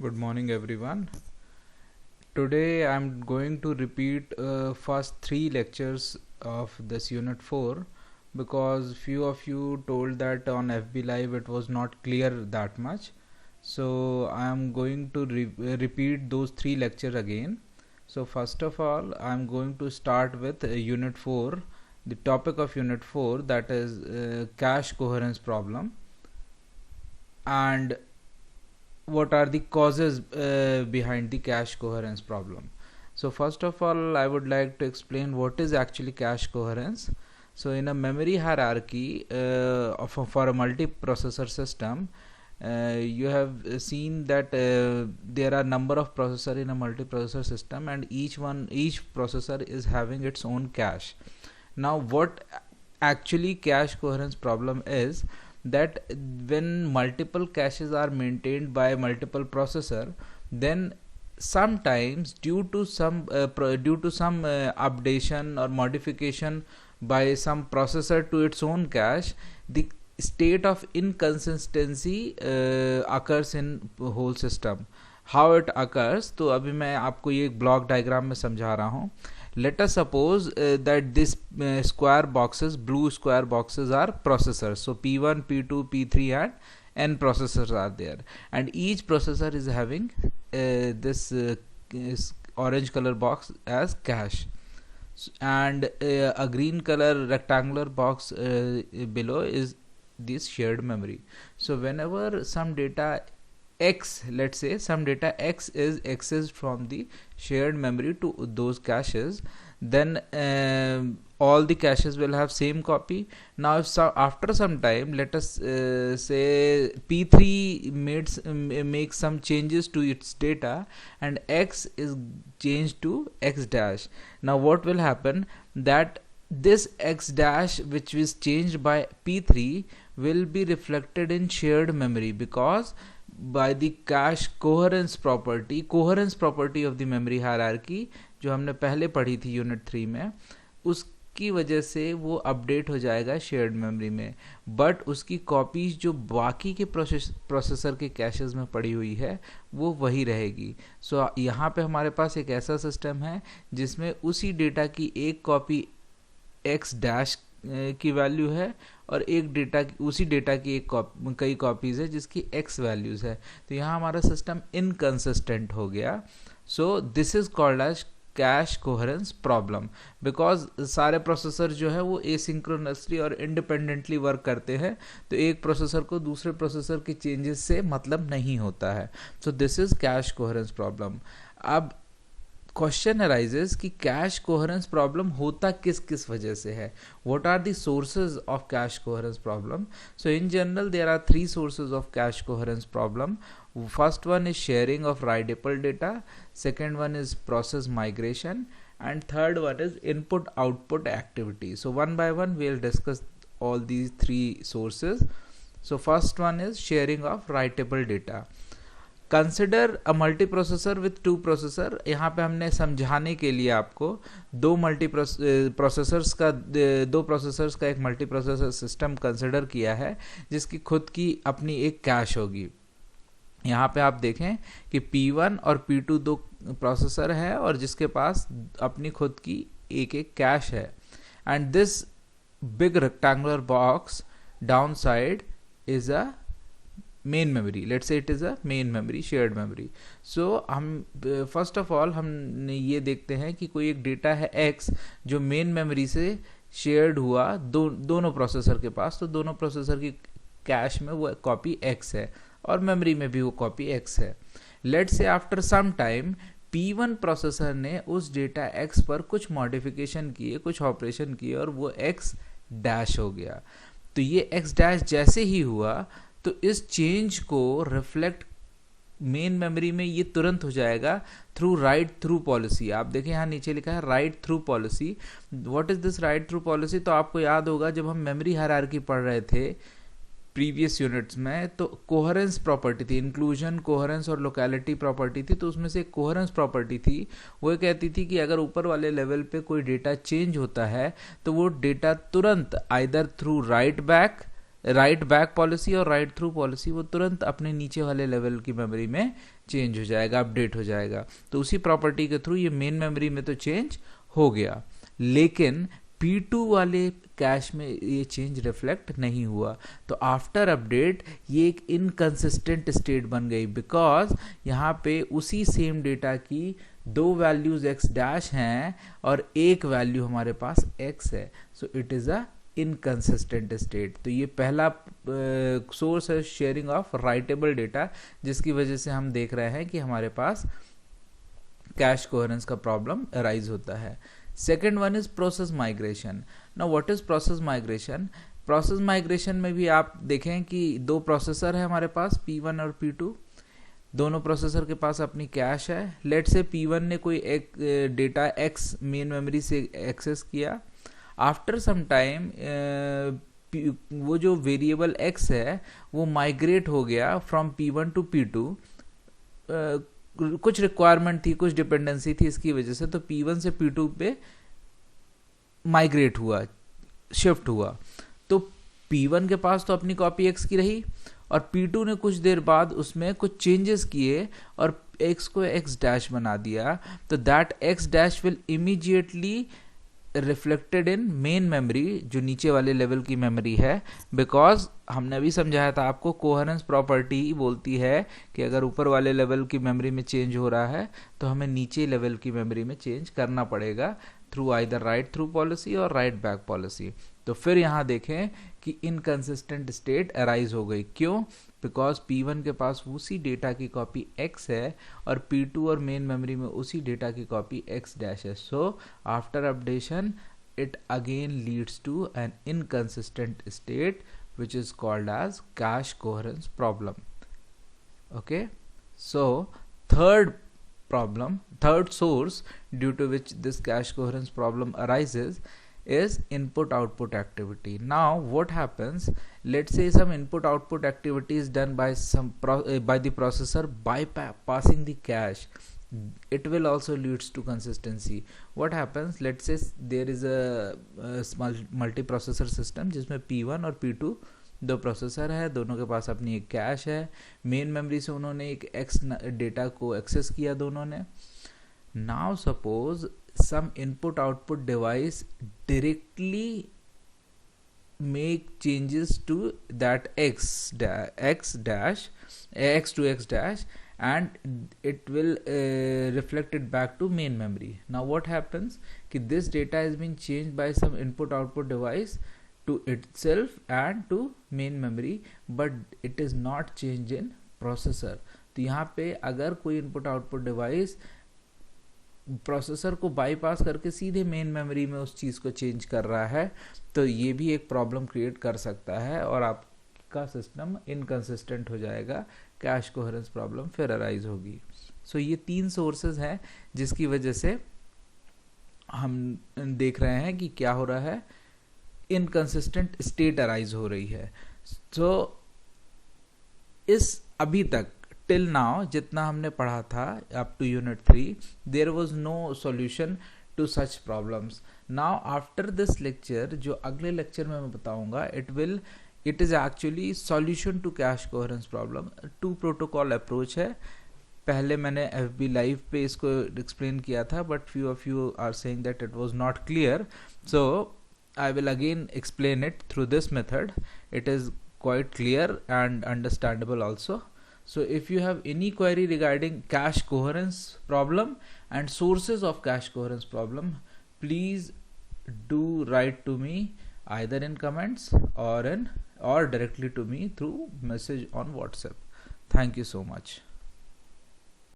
Good morning, everyone. Today I'm going to repeat first three lectures of this unit 4 because few of you told that on FB Live it was not clear that much. So I am going to repeat those three lectures again. So first of all, I'm going to start with unit 4, the topic of unit 4, that is cache coherence problem, and what are the causes behind the cache coherence problem. So first of all, I would like to explain what is actually cache coherence. So in a memory hierarchy for a multiprocessor system, you have seen that there are number of processor in a multiprocessor system, and each processor is having its own cache. Now what actually cache coherence problem is, that when multiple caches are maintained by multiple processor, then sometimes due to some updation or modification by some processor to its own cache, the state of inconsistency occurs in whole system. How it occurs, तो अभी मैं आपको ये block diagram में समझा रहा हूँ. Let us suppose that this blue square boxes are processors. So P1, P2, P3 and n processors are there, and each processor is having this orange color box as cache, and a green color rectangular box below is this shared memory. So whenever some data X, let's say some data X is accessed from the shared memory to those caches, then all the caches will have same copy. Now if after some time, let us say P3 makes some changes to its data and X is changed to X dash. Now what will happen, that this X dash which is changed by P3 will be reflected in shared memory, because by the cache coherence property of the memory hierarchy जो हमने पहले पढ़ी थी unit 3 में, उसकी वजह से वो अपडेट हो जाएगा शेयर्ड मेमोरी में, बट उसकी कॉपीज जो बाकी के प्रोसेसर के कैशेस में पड़ी हुई है वो वही रहेगी. सो यहाँ पे हमारे पास एक ऐसा सिस्टम है जिसमें उसी डेटा की एक कॉपी एक्स डैश की वैल्यू है और उसी डेटा की कई कॉपीज है जिसकी x वैल्यूज है. तो यहाँ हमारा सिस्टम इनकंसिस्टेंट हो गया. So this is called as cache coherence problem, because सारे प्रोसेसर जो है वो एसिंक्रोनसली और इंडिपेंडेंटली वर्क करते हैं, तो एक प्रोसेसर को दूसरे प्रोसेसर के चेंजेस से मतलब नहीं होता है. So this is cache coherence problem. अब क्वेश्चन अराइजेस कि कैश कोहेरेंस प्रॉब्लम होता किस वजह से है. What are the sources of cache coherence problem. So in general there are three sources of cache coherence problem. First one is sharing of writable data, second one is process migration, and third one is input output activity. So one by one we'll discuss all these three sources. So first one is sharing of writable data. Consider a multi processor with two processor. यहाँ पे हमने समझाने के लिए आपको दो processors का एक मल्टी प्रोसेसर सिस्टम कंसिडर किया है जिसकी खुद की अपनी एक कैश होगी. यहाँ पे आप देखें कि P1 और P2 दो प्रोसेसर है और जिसके पास अपनी खुद की एक कैश है, and this big rectangular box down side is a main memory. Let's say it is a main memory, shared memory. So हम फर्स्ट ऑफ ऑल हम ये देखते हैं कि कोई एक डेटा है x जो मेन मेमोरी से शेयर्ड हुआ दोनों प्रोसेसर के पास, तो दोनों प्रोसेसर की कैश में वो कॉपी x है और मेमोरी में भी वो कॉपी x है. Let's say after some time P1 processor ने उस डेटा x पर कुछ मॉडिफिकेशन किए, कुछ ऑपरेशन किए और वो x डैश हो गया. तो ये x डैश जैसे ही हुआ तो इस चेंज को रिफ्लेक्ट मेन मेमोरी में ये तुरंत हो जाएगा थ्रू राइट थ्रू पॉलिसी. आप देखें यहाँ नीचे लिखा है right through policy. What is this right through policy. तो आपको याद होगा जब हम मेमोरी हायरार्की पढ़ रहे थे प्रीवियस यूनिट्स में, तो कोहेरेंस प्रॉपर्टी थी, इंक्लूजन, कोहेरेंस और लोकेलिटी प्रॉपर्टी थी. तो उसमें से एक कोहेरेंस प्रॉपर्टी थी, वो कहती थी कि अगर ऊपर वाले लेवल पे कोई डेटा चेंज होता है तो वो डेटा तुरंत either through right back right back policy और राइट थ्रू पॉलिसी वो तुरंत अपने नीचे वाले लेवल की मेमोरी में चेंज हो जाएगा, अपडेट हो जाएगा। तो उसी प्रॉपर्टी के थ्रू ये मेन मेमोरी में तो चेंज हो गया, लेकिन P2 वाले कैश में ये चेंज रिफ्लेक्ट नहीं हुआ। तो आफ्टर अपडेट ये एक इनकंसिस्टेंट स्टेट बन गई, बिकॉज यहाँ पे उसी सेम डेटा की दो वैल्यूज x डैश हैं और एक वैल्यू हमारे पास x है। So it is a inconsistent state. तो ये पहला सोर्स है शेयरिंग ऑफ राइटेबल डेटा, जिसकी वजह से हम देख रहे हैं कि हमारे पास कैश कोहेरेंस का प्रॉब्लम अराइज होता है। Second one is process migration. Now what is process migration? Process migration में भी आप देखें कि दो प्रोसेसर है हमारे पास, P1 और P2। दोनों प्रोसेसर के पास अपनी कैश है। लेट से P1 ने कोई एक डेटा X मेन मेमोरी से एक्सेस किया। आफ्टर सम टाइम वो जो वेरिएबल X है वो माइग्रेट हो गया फ्रॉम P1 टू P2। कुछ रिक्वायरमेंट थी, कुछ डिपेंडेंसी थी, इसकी वजह से तो P1 से P2 पे माइग्रेट हुआ, शिफ्ट हुआ। तो P1 के पास तो अपनी कॉपी X की रही, और P2 ने कुछ देर बाद उसमें कुछ चेंजेस किए और X को X डैश बना दिया। तो that X dash will immediately reflected in main memory, जो नीचे वाले लेवल की मेमोरी है, बिकॉज हमने अभी समझाया था आपको, कोहेरेंस प्रॉपर्टी बोलती है कि अगर ऊपर वाले लेवल की मेमोरी में चेंज हो रहा है तो हमें नीचे लेवल की मेमोरी में चेंज करना पड़ेगा through either right through policy और राइट बैक पॉलिसी। तो फिर यहाँ देखें कि इनकंसिस्टेंट स्टेट अराइज हो गई। क्यों? बिकॉज P1 के पास उसी डेटा की कॉपी X है और P2 और मेन मेमोरी में उसी डेटा की कॉपी X डैश है। So after updation it again leads to an inconsistent state which is called as cache coherence problem. Okay, so third source due to which this cache coherence problem arises is input output activity. Now what happens, let's say some input output activity is done by by the processor bypassing the cache. It will also leads to consistency. What happens, let's say there is a small multiprocessor system जिसमें P1 और P2 दो processor है, दोनों के पास अपनी एक cache है। Main memory से उन्होंने एक X डेटा को एक्सेस किया दोनों ने। Now suppose some input output device directly make changes to that X dash and it will reflect it back to main memory. Now what happens कि this data has been changed by some input output device to itself and to main memory, but it is not changed in processor. तो यहाँ पे अगर कोई input output device processor को bypass करके सीधे main memory में उस चीज़ को चेंज कर रहा है, तो ये भी एक प्रॉब्लम क्रिएट कर सकता है और आपका सिस्टम इनकंसिस्टेंट हो जाएगा, कैश कोहेरेंस प्रॉब्लम फिर अराइज होगी। सो ये तीन सोर्सेज हैं जिसकी वजह से हम देख रहे हैं कि क्या हो रहा है, इनकंसिस्टेंट स्टेट अराइज हो रही है। सो इस अभी तक टिल नाउ जितना हमने पढ़ा था up to unit 3, there was no solution to such problems. Now after this lecture, जो अगले लेक्चर में मैं बताऊंगा, it is actually solution to cache coherence problem. Two protocol approach है। पहले मैंने FB लाइव पे इसको एक्सप्लेन किया था, but few of you are saying that it was not clear, so I will again explain it through this method. It is quite clear and understandable also. So if you have any query regarding cache coherence problem and sources of cache coherence problem, please do write to me either in comments or directly to me through message on WhatsApp. Thank you so much.